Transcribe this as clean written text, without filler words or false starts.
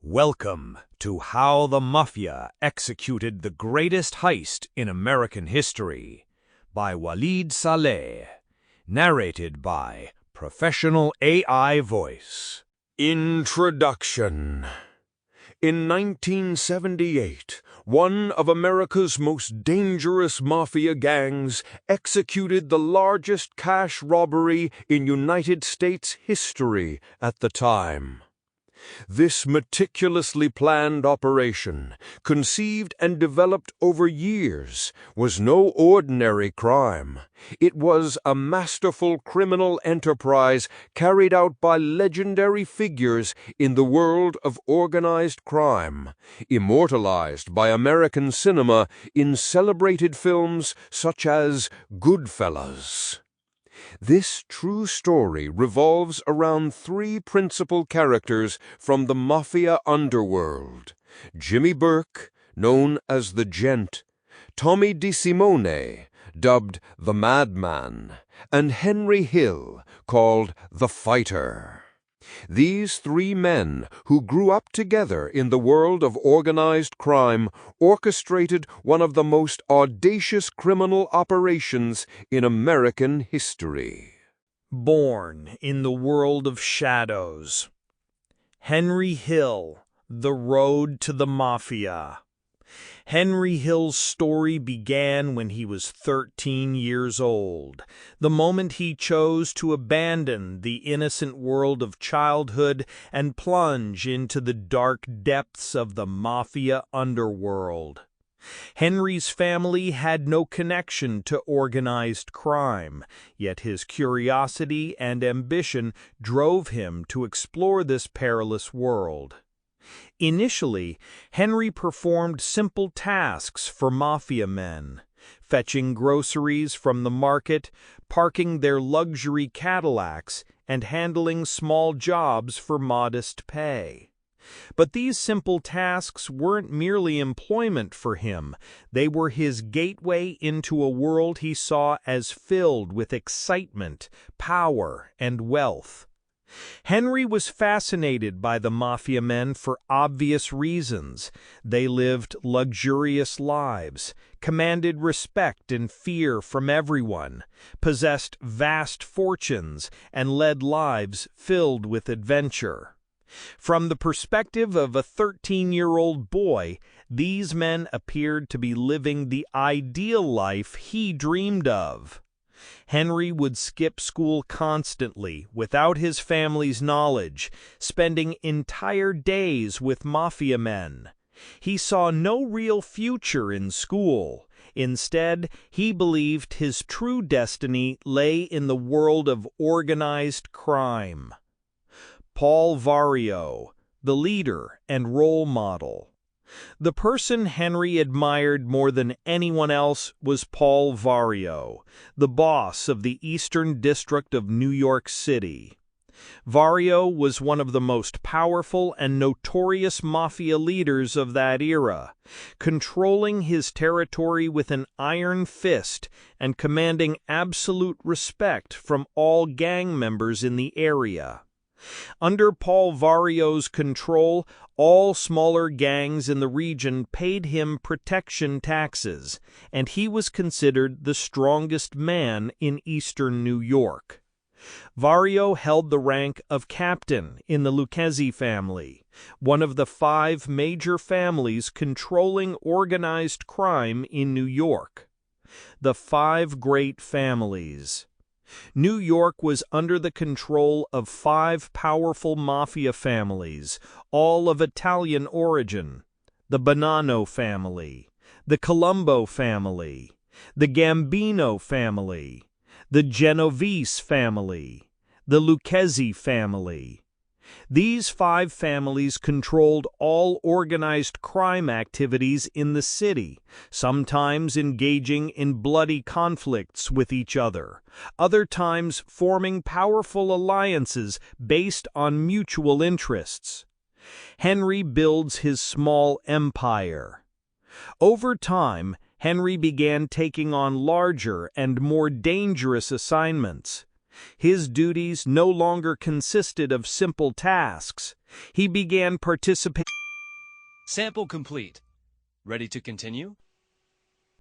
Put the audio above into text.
Welcome to How the Mafia Executed the Greatest Heist in American History by Waleed Saleh, narrated by Professional AI Voice. Introduction. In 1978, one of America's most dangerous mafia gangs executed the largest cash robbery in United States history at the time. This meticulously planned operation, conceived and developed over years, was no ordinary crime. It was a masterful criminal enterprise carried out by legendary figures in the world of organized crime, immortalized by American cinema in celebrated films such as Goodfellas. This true story revolves around three principal characters from the mafia underworld: Jimmy Burke, known as the Gent, Tommy DeSimone, dubbed the Madman, and Henry Hill, called the Fighter. These three men, who grew up together in the world of organized crime, orchestrated one of the most audacious criminal operations in American history. Born in the world of shadows. Henry Hill, The Road to the Mafia. Henry Hill's story began when he was 13 years old, the moment he chose to abandon the innocent world of childhood and plunge into the dark depths of the mafia underworld. Henry's family had no connection to organized crime, yet his curiosity and ambition drove him to explore this perilous world. Initially, Henry performed simple tasks for mafia men, fetching groceries from the market, parking their luxury Cadillacs, and handling small jobs for modest pay. But these simple tasks weren't merely employment for him. They were his gateway into a world he saw as filled with excitement, power, and wealth. Henry was fascinated by the mafia men for obvious reasons. They lived luxurious lives, commanded respect and fear from everyone, possessed vast fortunes, and led lives filled with adventure. From the perspective of a 13-year-old boy, these men appeared to be living the ideal life he dreamed of. Henry would skip school constantly, without his family's knowledge, spending entire days with mafia men. He saw no real future in school. Instead, he believed his true destiny lay in the world of organized crime. Paul Vario, the leader and role model. The person Henry admired more than anyone else was Paul Vario, the boss of the Eastern District of New York City. Vario was one of the most powerful and notorious mafia leaders of that era, controlling his territory with an iron fist and commanding absolute respect from all gang members in the area. Under Paul Vario's control, all smaller gangs in the region paid him protection taxes, and he was considered the strongest man in eastern New York. Vario held the rank of captain in the Lucchese family, one of the 5 major families controlling organized crime in New York. The 5 great families. New York was under the control of 5 powerful mafia families, all of Italian origin: the Bonanno family, the Colombo family, the Gambino family, the Genovese family, the Lucchese family. These 5 families controlled all organized crime activities in the city, sometimes engaging in bloody conflicts with each other, other times forming powerful alliances based on mutual interests. Henry builds his small empire. Over time, Henry began taking on larger and more dangerous assignments. His duties no longer consisted of simple tasks. He began participating Sample complete. Ready to continue?